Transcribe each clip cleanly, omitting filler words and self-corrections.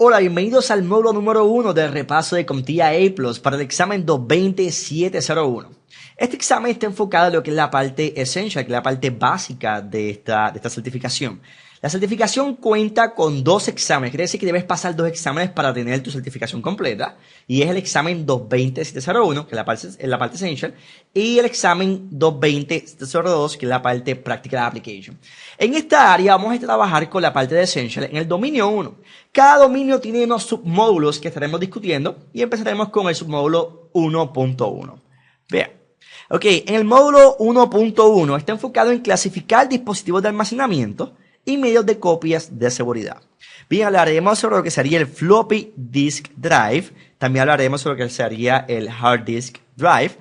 Hola, bienvenidos al módulo número 1 del repaso de CompTIA A+ para el examen 220-701. Este examen está enfocado en lo que es la parte essential, que es la parte básica de esta certificación. La certificación cuenta con 2 exámenes, quiere decir que debes pasar 2 exámenes para tener tu certificación completa, y es el examen 220-701, que es la parte essential, y el examen 220-702, que es la parte practical application. En esta área vamos a trabajar con la parte de essential en el dominio 1. Cada dominio tiene unos submódulos que estaremos discutiendo y empezaremos con el submódulo 1.1. Vean. Ok, en el módulo 1.1 está enfocado en clasificar dispositivos de almacenamiento y medios de copias de seguridad. Bien, hablaremos sobre lo que sería el floppy disk drive. También hablaremos sobre lo que sería el hard disk drive.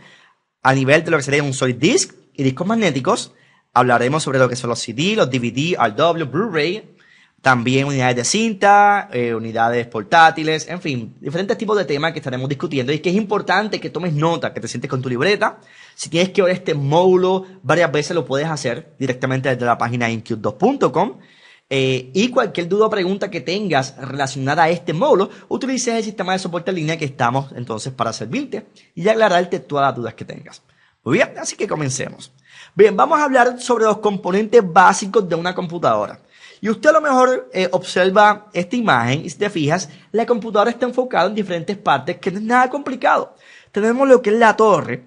A nivel de lo que sería un solid disk y discos magnéticos, hablaremos sobre lo que son los CD, los DVD, RW, Blu-ray. También unidades de cinta, unidades portátiles, en fin, diferentes tipos de temas que estaremos discutiendo y que es importante que tomes nota, que te sientes con tu libreta. Si tienes que ver este módulo varias veces lo puedes hacer directamente desde la página inq2.com y cualquier duda o pregunta que tengas relacionada a este módulo, utilices el sistema de soporte en línea que estamos entonces para servirte y aclararte todas las dudas que tengas. Muy bien, así que comencemos. Bien, vamos a hablar sobre los componentes básicos de una computadora. Y usted a lo mejor observa esta imagen y si te fijas, la computadora está enfocada en diferentes partes que no es nada complicado. Tenemos lo que es la torre.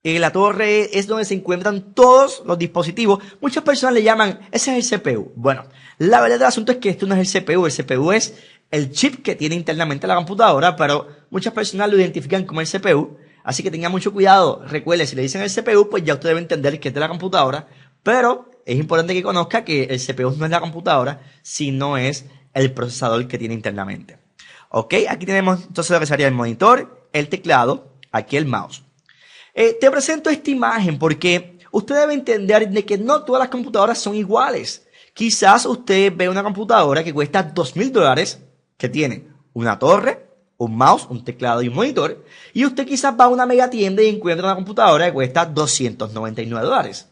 La torre es donde se encuentran todos los dispositivos. Muchas personas le llaman, ese es el CPU. Bueno, la verdad del asunto es que esto no es el CPU. El CPU es el chip que tiene internamente la computadora, pero muchas personas lo identifican como el CPU. Así que tenga mucho cuidado. Recuerde, si le dicen el CPU, pues ya usted debe entender que es de la computadora, pero es importante que conozca que el CPU no es la computadora, sino es el procesador que tiene internamente. Ok, aquí tenemos entonces lo que sería el monitor, el teclado, aquí el mouse. Te presento esta imagen porque usted debe entender de que no todas las computadoras son iguales. Quizás usted ve una computadora que cuesta $2,000, que tiene una torre, un mouse, un teclado y un monitor, y usted quizás va a una mega tienda y encuentra una computadora que cuesta $299.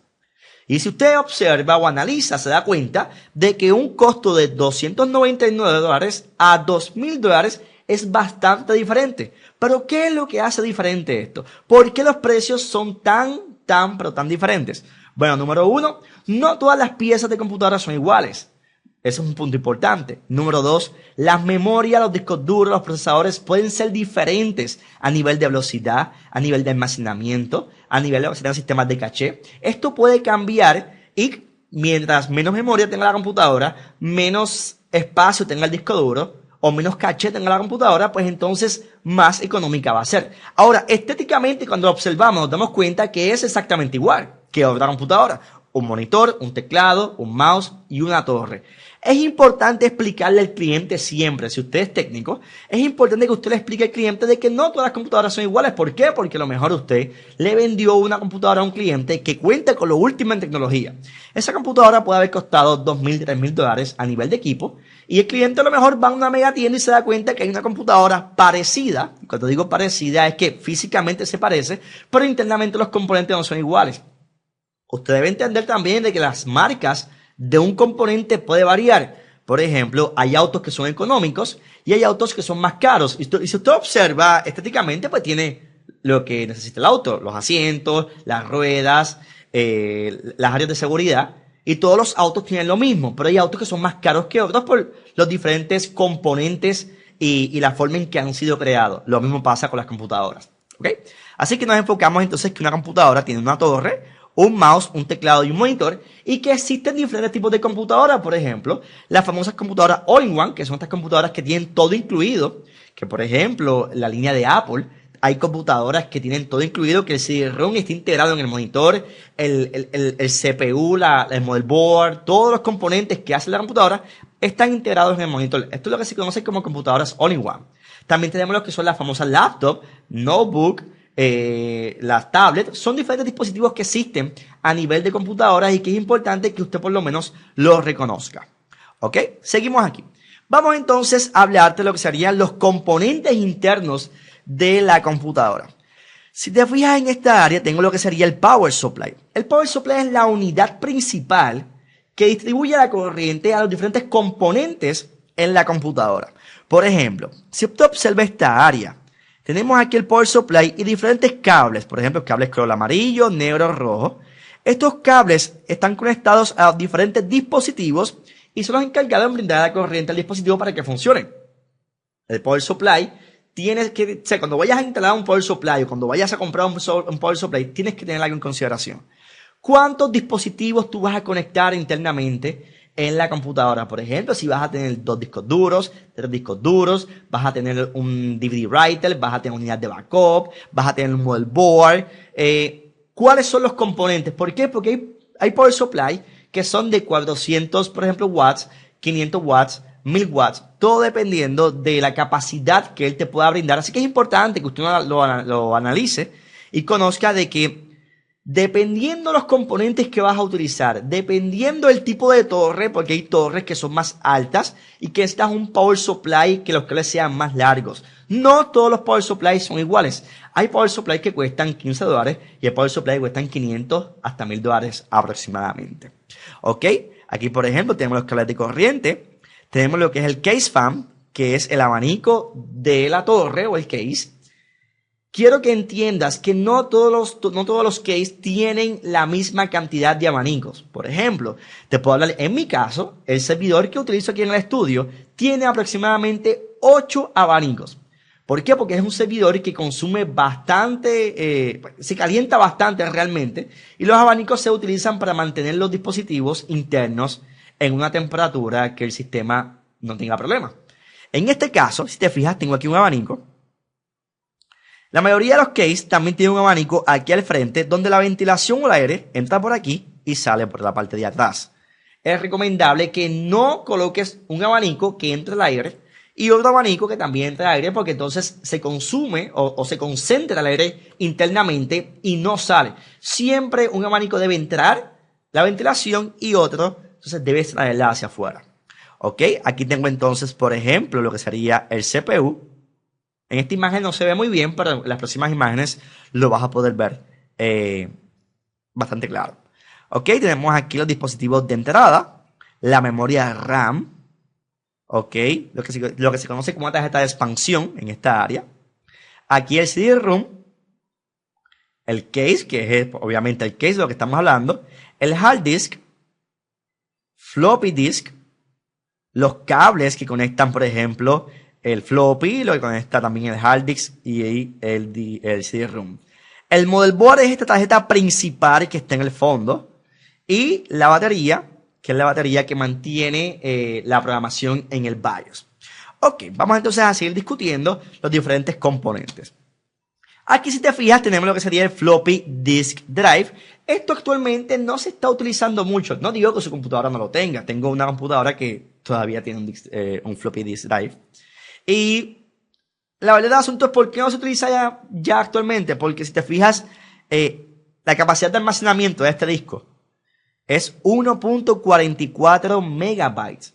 Y si usted observa o analiza, se da cuenta de que un costo de $299 a $2,000 es bastante diferente. Pero ¿qué es lo que hace diferente esto? ¿Por qué los precios son pero tan diferentes? Bueno, número 1, no todas las piezas de computadora son iguales. Eso es un punto importante. Número 2, las memorias, los discos duros, los procesadores pueden ser diferentes a nivel de velocidad, a nivel de almacenamiento, a nivel de sistemas de caché. Esto puede cambiar y mientras menos memoria tenga la computadora, menos espacio tenga el disco duro o menos caché tenga la computadora, pues entonces más económica va a ser. Ahora, estéticamente, cuando lo observamos, nos damos cuenta que es exactamente igual que otra computadora. Un monitor, un teclado, un mouse y una torre. Es importante explicarle al cliente siempre, si usted es técnico, es importante que usted le explique al cliente de que no todas las computadoras son iguales. ¿Por qué? Porque a lo mejor usted le vendió una computadora a un cliente que cuenta con lo último en tecnología. Esa computadora puede haber costado $2,000, $3,000 a nivel de equipo y el cliente a lo mejor va a una mega tienda y se da cuenta que hay una computadora parecida. Cuando digo parecida es que físicamente se parece, pero internamente los componentes no son iguales. Usted debe entender también de que las marcas de un componente puede variar. Por ejemplo, hay autos que son económicos y hay autos que son más caros. Y si usted observa estéticamente, pues tiene lo que necesita el auto. Los asientos, las ruedas, las áreas de seguridad. Y todos los autos tienen lo mismo. Pero hay autos que son más caros que otros por los diferentes componentes y la forma en que han sido creados. Lo mismo pasa con las computadoras. ¿Ok? Así que nos enfocamos entonces que una computadora tiene una torre, un mouse, un teclado y un monitor, y que existen diferentes tipos de computadoras. Por ejemplo, las famosas computadoras All-in-One, que son estas computadoras que tienen todo incluido, que por ejemplo, la línea de Apple, hay computadoras que tienen todo incluido, que el CD-ROM está integrado en el monitor, el CPU, el motherboard, todos los componentes que hace la computadora están integrados en el monitor. Esto es lo que se conoce como computadoras All-in-One. También tenemos lo que son las famosas laptop, notebook, las tablets. Son diferentes dispositivos que existen a nivel de computadoras y que es importante que usted por lo menos los reconozca. ¿Ok? Seguimos aquí. Vamos entonces a hablar de lo que serían los componentes internos de la computadora. Si te fijas en esta área, tengo lo que sería el Power Supply. El Power Supply es la unidad principal que distribuye la corriente a los diferentes componentes en la computadora. Por ejemplo, si usted observa esta área, tenemos aquí el power supply y diferentes cables, por ejemplo, cables color amarillo, negro, rojo. Estos cables están conectados a diferentes dispositivos y son los encargados de brindar la corriente al dispositivo para que funcione. El power supply tienes que, o sea, cuando vayas a instalar un power supply o cuando vayas a comprar un power supply, tienes que tener algo en consideración. ¿Cuántos dispositivos tú vas a conectar internamente en la computadora? Por ejemplo, si vas a tener 2 discos duros, 3 discos duros, vas a tener un DVD writer, vas a tener unidad de backup, vas a tener un motherboard. ¿Cuáles son los componentes? ¿Por qué? Porque hay power supply que son de 400, por ejemplo, watts, 500 watts, 1000 watts, todo dependiendo de la capacidad que él te pueda brindar. Así que es importante que usted lo analice y conozca de que dependiendo los componentes que vas a utilizar, dependiendo el tipo de torre, porque hay torres que son más altas y que necesitas un power supply que los cables sean más largos. No todos los power supplies son iguales. Hay power supplies que cuestan $15 y hay power supplies que cuestan 500 hasta $1000 aproximadamente. ¿Ok? Aquí, por ejemplo, tenemos los cables de corriente. Tenemos lo que es el case fan, que es el abanico de la torre o el case. Quiero que entiendas que no todos los case tienen la misma cantidad de abanicos. Por ejemplo, te puedo hablar, en mi caso, el servidor que utilizo aquí en el estudio tiene aproximadamente 8 abanicos. ¿Por qué? Porque es un servidor que consume bastante, se calienta bastante realmente, y los abanicos se utilizan para mantener los dispositivos internos en una temperatura que el sistema no tenga problema. En este caso, si te fijas, tengo aquí un abanico. La mayoría de los case también tienen un abanico aquí al frente, donde la ventilación o el aire entra por aquí y sale por la parte de atrás. Es recomendable que no coloques un abanico que entre el aire y otro abanico que también entre el aire, porque entonces se consume o se concentra el aire internamente y no sale. Siempre un abanico debe entrar la ventilación y otro, entonces debe traerla hacia afuera. ¿Ok? Aquí tengo entonces, por ejemplo, lo que sería el CPU. En esta imagen no se ve muy bien, pero en las próximas imágenes lo vas a poder ver bastante claro. Ok, tenemos aquí los dispositivos de entrada, la memoria RAM, ok, lo que se conoce como una tarjeta de expansión en esta área. Aquí el CD-ROM, el case, que es obviamente el case de lo que estamos hablando, el hard disk, floppy disk, los cables que conectan, por ejemplo, el floppy, lo que conecta también el hard disk y el CD-ROM. El motherboard es esta tarjeta principal que está en el fondo. Y la batería, que es la batería que mantiene la programación en el BIOS. Ok, vamos entonces a seguir discutiendo los diferentes componentes. Aquí, si te fijas, tenemos lo que sería el floppy disk drive. Esto actualmente no se está utilizando mucho. No digo que su computadora no lo tenga. Tengo una computadora que todavía tiene un floppy disk drive. Y la verdad del asunto es por qué no se utiliza ya actualmente. Porque si te fijas, la capacidad de almacenamiento de este disco es 1.44 megabytes.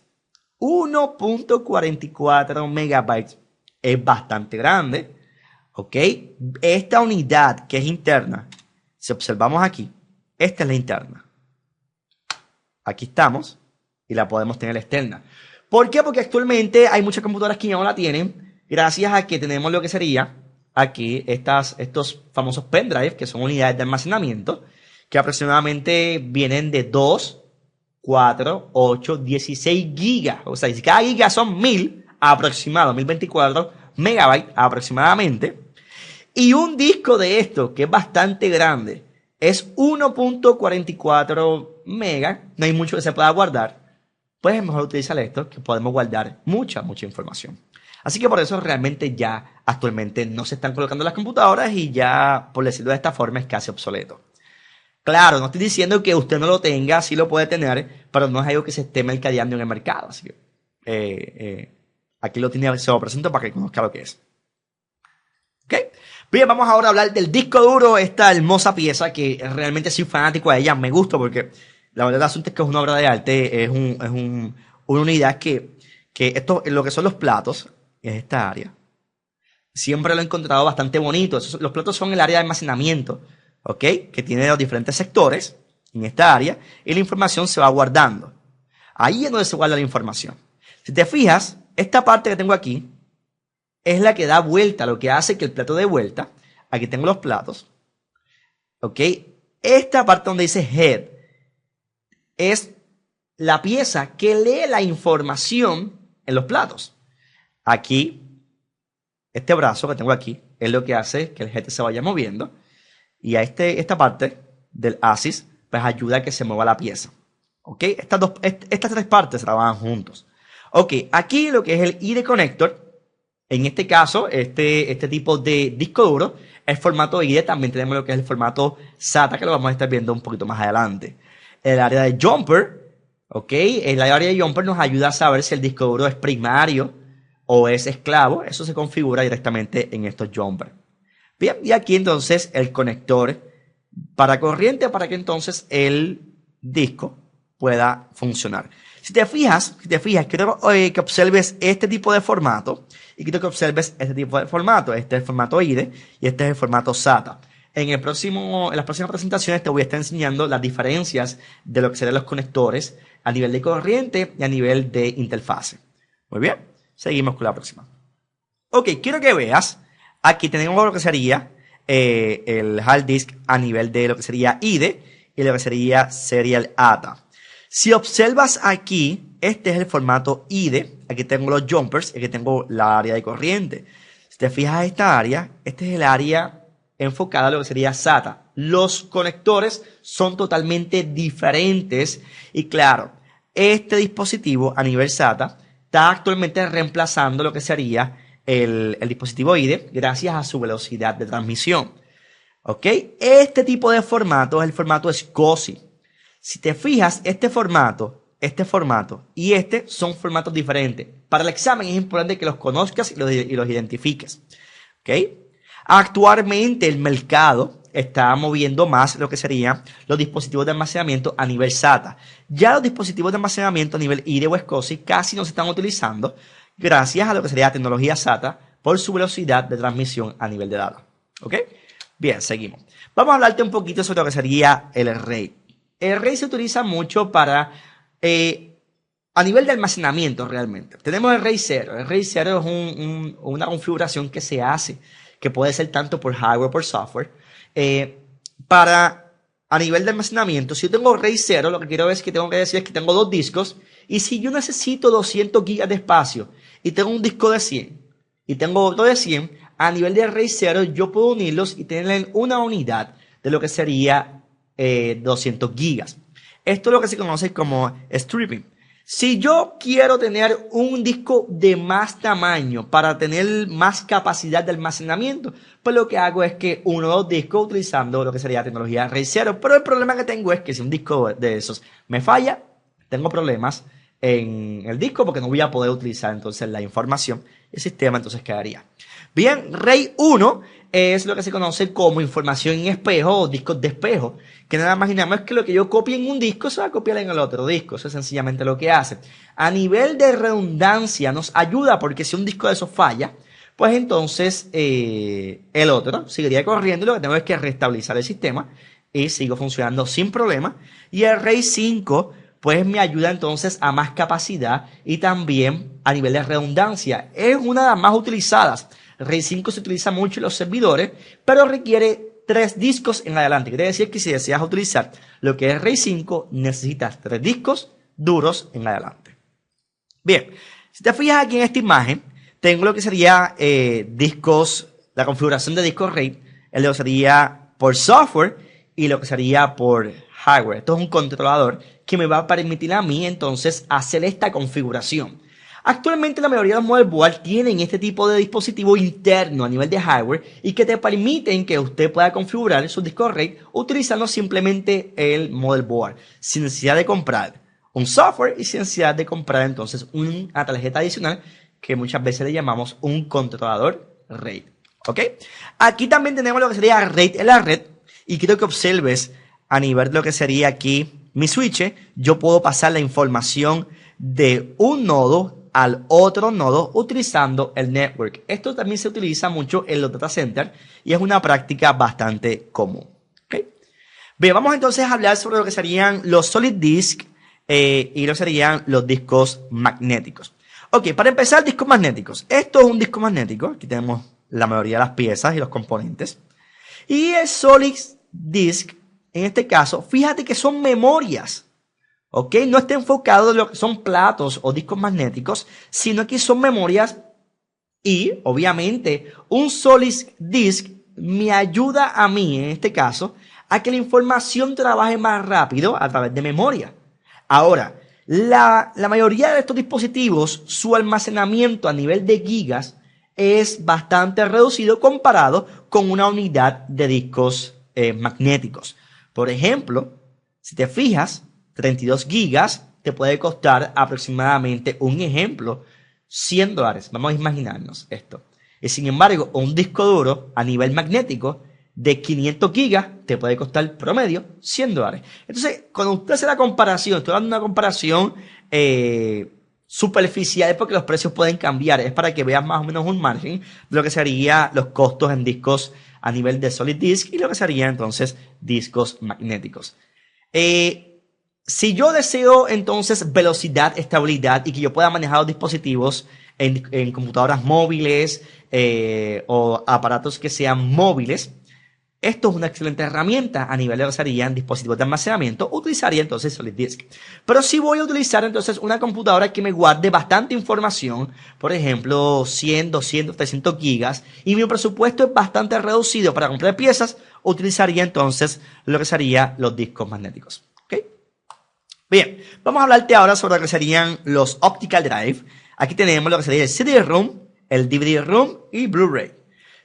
1.44 megabytes. Es bastante grande. ¿Ok? Esta unidad que es interna, si observamos aquí, esta es la interna. Aquí estamos y la podemos tener externa. ¿Por qué? Porque actualmente hay muchas computadoras que ya no la tienen, gracias a que tenemos lo que sería aquí estos famosos pendrive, que son unidades de almacenamiento, que aproximadamente vienen de 2, 4, 8, 16 gigas. O sea, si cada giga son 1000 aproximado, 1024 megabytes aproximadamente. Y un disco de esto, que es bastante grande, es 1.44 megas. No hay mucho que se pueda guardar. Pues es mejor utilizar esto, que podemos guardar mucha información. Así que por eso realmente ya actualmente no se están colocando las computadoras y ya, por decirlo de esta forma, es casi obsoleto. Claro, no estoy diciendo que usted no lo tenga, sí lo puede tener, pero no es algo que se esté mercadeando en el mercado. Así que aquí lo tiene, se lo presento para que conozca lo que es. ¿Ok? Bien, vamos ahora a hablar del disco duro, esta hermosa pieza que realmente soy fanático de ella, me gusta porque la verdad del asunto es que es una obra de arte, es una unidad que esto, lo que son los platos, es esta área, siempre lo he encontrado bastante bonito. Los platos son el área de almacenamiento, ¿ok? Que tiene los diferentes sectores en esta área y la información se va guardando. Ahí es donde se guarda la información. Si te fijas, esta parte que tengo aquí es la que da vuelta, lo que hace que el plato dé vuelta. Aquí tengo los platos. ¿Ok? Esta parte donde dice head es la pieza que lee la información en los platos. Aquí, este brazo que tengo aquí es lo que hace que el head se vaya moviendo. Y a esta parte del axis pues ayuda a que se mueva la pieza. ¿Ok? Estas tres partes trabajan juntos. Ok, aquí lo que es el IDE connector. En este caso, este tipo de disco duro, el formato IDE, también tenemos lo que es el formato SATA, que lo vamos a estar viendo un poquito más adelante. El área de jumper, ¿ok? El área de jumper nos ayuda a saber si el disco duro es primario o es esclavo. Eso se configura directamente en estos jumpers. Bien, y aquí entonces el conector para corriente para que entonces el disco pueda funcionar. Si te fijas, quiero que observes este tipo de formato y quiero que observes este tipo de formato. Este es el formato IDE y este es el formato SATA. En las próximas presentaciones te voy a estar enseñando las diferencias de lo que serían los conectores a nivel de corriente y a nivel de interfase. Muy bien, seguimos con la próxima. Ok, quiero que veas, aquí tenemos lo que sería el hard disk a nivel de lo que sería IDE y lo que sería serial ATA. Si observas aquí, este es el formato IDE. Aquí tengo los jumpers, aquí tengo la área de corriente. Si te fijas esta área, este es el área enfocada a lo que sería SATA. Los conectores son totalmente diferentes y claro, este dispositivo a nivel SATA está actualmente reemplazando lo que sería el dispositivo IDE gracias a su velocidad de transmisión. ¿Ok? Este tipo de formato es el formato SCSI. Si te fijas, este formato y este son formatos diferentes. Para el examen es importante que los conozcas y los identifiques. ¿Ok? Actualmente el mercado está moviendo más lo que serían los dispositivos de almacenamiento a nivel SATA. Ya los dispositivos de almacenamiento a nivel IDE o SCSI casi no se están utilizando gracias a lo que sería la tecnología SATA por su velocidad de transmisión a nivel de datos. ¿Ok? Bien, seguimos. Vamos a hablarte un poquito sobre lo que sería el RAID. El RAID se utiliza mucho para, a nivel de almacenamiento realmente. Tenemos el RAID 0. El RAID 0 es una configuración que se hace, que puede ser tanto por hardware o por software, a nivel de almacenamiento. Si yo tengo RAID 0, lo que quiero es que tengo que decir es que tengo dos discos, y si yo necesito 200 gigas de espacio, y tengo un disco de 100, y tengo otro de 100, a nivel de RAID 0 yo puedo unirlos y tener una unidad de lo que sería 200 gigas. Esto es lo que se conoce como stripping. Si yo quiero tener un disco de más tamaño para tener más capacidad de almacenamiento, pues lo que hago es que uno dos discos utilizando lo que sería tecnología RAID 0. Pero el problema que tengo es que si un disco de esos me falla, tengo problemas en el disco porque no voy a poder utilizar entonces la información y el sistema entonces quedaría. Bien, RAID 1 es lo que se conoce como información en espejo o discos de espejo, que nada más y nada más que lo que yo copie en un disco se va a copiar en el otro disco. Eso es sencillamente lo que hace. A nivel de redundancia nos ayuda porque si un disco de esos falla, pues entonces el otro seguiría corriendo y lo que tengo es que restablecer el sistema y sigo funcionando sin problema. Y el RAID 5 pues me ayuda entonces a más capacidad y también a nivel de redundancia. Es una de las más utilizadas. RAID 5 se utiliza mucho en los servidores, pero requiere 3 discos en adelante. Quiere decir que si deseas utilizar lo que es RAID 5, necesitas 3 discos duros en adelante. Bien, si te fijas aquí en esta imagen, tengo lo que sería discos, la configuración de discos RAID, el lo que sería por software y lo que sería por hardware. Esto es un controlador que me va a permitir a mí entonces hacer esta configuración. Actualmente la mayoría de los motherboards tienen este tipo de dispositivo interno a nivel de hardware y que te permiten que usted pueda configurar sus discos RAID utilizando simplemente el motherboard sin necesidad de comprar un software y sin necesidad de comprar entonces una tarjeta adicional que muchas veces le llamamos un controlador RAID. ¿Ok? Aquí también tenemos lo que sería RAID en la red y quiero que observes a nivel de lo que sería aquí mi switch. Yo puedo pasar la información de un nodo al otro nodo utilizando el network. Esto también se utiliza mucho en los data centers y es una práctica bastante común. ¿Okay? Bien, vamos entonces a hablar sobre lo que serían los solid disk y lo que serían los discos magnéticos. Ok, para empezar, discos magnéticos. Esto es un disco magnético. Aquí tenemos la mayoría de las piezas y los componentes. Y el Solid Disk, en este caso, fíjate que son memorias. Ok, no está enfocado en lo que son platos o discos magnéticos, sino que son memorias. Y, obviamente, un Solid Disk me ayuda a mí, en este caso, a que la información trabaje más rápido a través de memoria. Ahora, la mayoría de estos dispositivos, su almacenamiento a nivel de gigas es bastante reducido comparado con una unidad de discos magnéticos. Por ejemplo, si te fijas, 32 gigas te puede costar aproximadamente, un ejemplo, $100. Vamos a imaginarnos esto. Y sin embargo, un disco duro a nivel magnético de 500 gigas te puede costar promedio $100. Entonces, cuando usted hace la comparación, estoy dando una comparación superficial porque los precios pueden cambiar. Es para que veas más o menos un margen de lo que serían los costos en discos a nivel de Solid Disk y lo que serían entonces discos magnéticos. Si yo deseo entonces velocidad, estabilidad y que yo pueda manejar los dispositivos en computadoras móviles o aparatos que sean móviles, esto es una excelente herramienta a nivel de lo que serían dispositivos de almacenamiento. Utilizaría entonces Solid Disk. Pero si voy a utilizar entonces una computadora que me guarde bastante información, por ejemplo 100, 200, 300 gigas, y mi presupuesto es bastante reducido para comprar piezas, utilizaría entonces lo que serían los discos magnéticos. ¿Okay? Bien, vamos a hablarte ahora sobre lo que serían los Optical Drive. Aquí tenemos lo que sería el CD-ROM, el DVD-ROM y Blu-ray.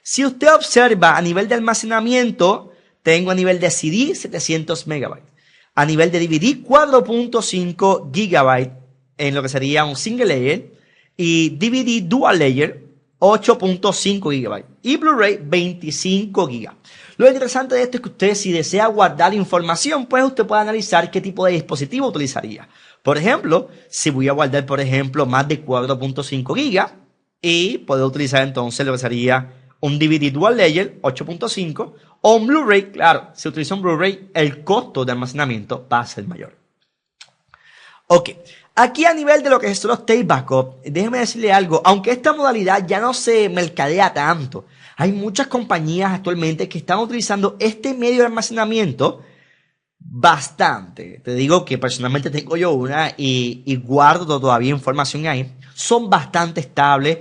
Si usted observa a nivel de almacenamiento, tengo a nivel de CD 700 megabytes. A nivel de DVD 4.5 gigabytes en lo que sería un single layer. Y DVD dual layer 8.5 gigabytes. Y Blu-ray 25 gigas. Lo interesante de esto es que usted, si desea guardar información, pues usted puede analizar qué tipo de dispositivo utilizaría. Por ejemplo, si voy a guardar, por ejemplo, más de 4.5 gigas y puedo utilizar entonces lo que sería un DVD Dual Layer 8.5 o un Blu-ray. Claro, si utiliza un Blu-ray, el costo de almacenamiento va a ser mayor. Ok, aquí a nivel de lo que son los tape backup, déjeme decirle algo, aunque esta modalidad ya no se mercadea tanto, hay muchas compañías actualmente que están utilizando este medio de almacenamiento bastante. Te digo que personalmente tengo yo una y guardo todavía información ahí. Son bastante estables,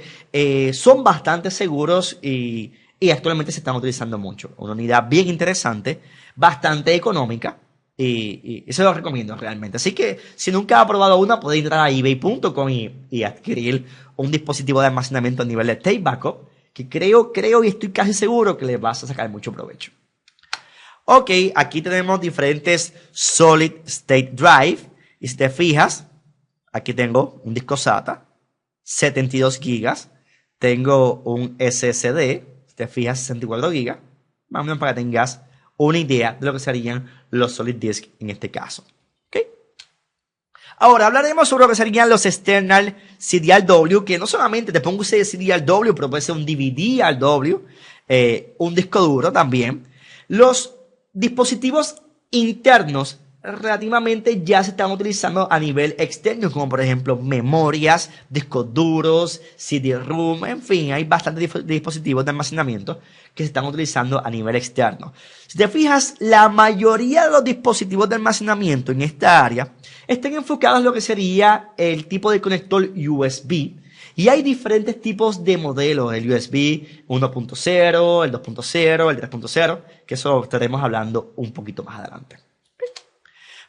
son bastante seguros y actualmente se están utilizando mucho. Una unidad bien interesante, bastante económica y se lo recomiendo realmente. Así que si nunca ha probado una, puede entrar a ebay.com y adquirir un dispositivo de almacenamiento a nivel de tape backup que creo y estoy casi seguro que le vas a sacar mucho provecho. Ok, aquí tenemos diferentes Solid State Drive. Y si te fijas, aquí tengo un disco SATA, 72 gigas. Tengo un SSD, si te fijas, 64 gigas. Más o menos para que tengas una idea de lo que serían los Solid Disk en este caso. ¿Okay? Ahora hablaremos sobre lo que serían los External CDRW, que no solamente te pongo ese CDRW, pero puede ser un DVD-RW, un disco duro también. Los dispositivos internos relativamente ya se están utilizando a nivel externo, como por ejemplo memorias, discos duros, CD-ROM, en fin, hay bastantes dispositivos de almacenamiento que se están utilizando a nivel externo. Si te fijas, la mayoría de los dispositivos de almacenamiento en esta área están enfocados en lo que sería el tipo de conector USB. Y hay diferentes tipos de modelos, el USB 1.0, el 2.0, el 3.0, que eso lo estaremos hablando un poquito más adelante.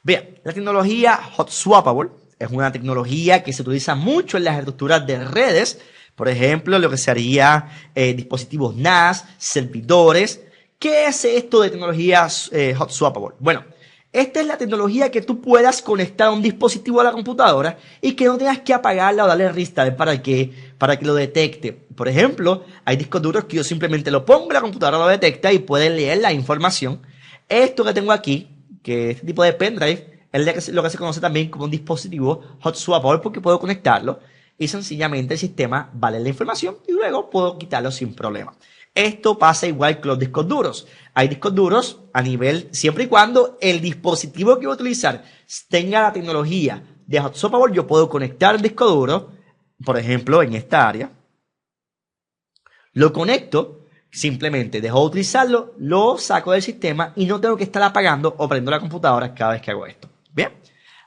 Bien, la tecnología Hot Swappable es una tecnología que se utiliza mucho en las estructuras de redes, por ejemplo, lo que sería dispositivos NAS, servidores. ¿Qué es esto de tecnología Hot Swappable? Bueno, esta es la tecnología que tú puedas conectar a un dispositivo a la computadora y que no tengas que apagarla o darle restart para que lo detecte. Por ejemplo, hay discos duros que yo simplemente lo pongo en la computadora, lo detecta y puede leer la información. Esto que tengo aquí, que este tipo de pendrive, es lo que se conoce también como un dispositivo hot swappable porque puedo conectarlo y sencillamente el sistema va a leer la información y luego puedo quitarlo sin problema. Esto pasa igual con los discos duros. Hay discos duros a nivel, siempre y cuando el dispositivo que voy a utilizar tenga la tecnología de Hot Swappable, yo puedo conectar el disco duro, por ejemplo, en esta área, lo conecto, simplemente dejo de utilizarlo, lo saco del sistema y no tengo que estar apagando o prendiendo la computadora cada vez que hago esto. Bien,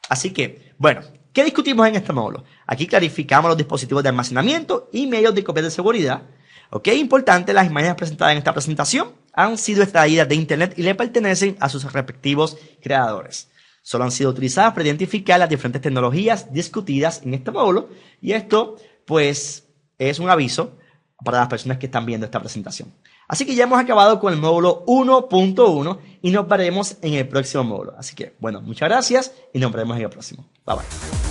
así que, bueno, ¿qué discutimos en este módulo? Aquí clarificamos los dispositivos de almacenamiento y medios de copia de seguridad. Ok, importante, las imágenes presentadas en esta presentación han sido extraídas de internet y le pertenecen a sus respectivos creadores. Solo han sido utilizadas para identificar las diferentes tecnologías discutidas en este módulo y esto, pues, es un aviso para las personas que están viendo esta presentación. Así que ya hemos acabado con el módulo 1.1 y nos veremos en el próximo módulo. Así que, bueno, muchas gracias y nos veremos en el próximo. Bye bye.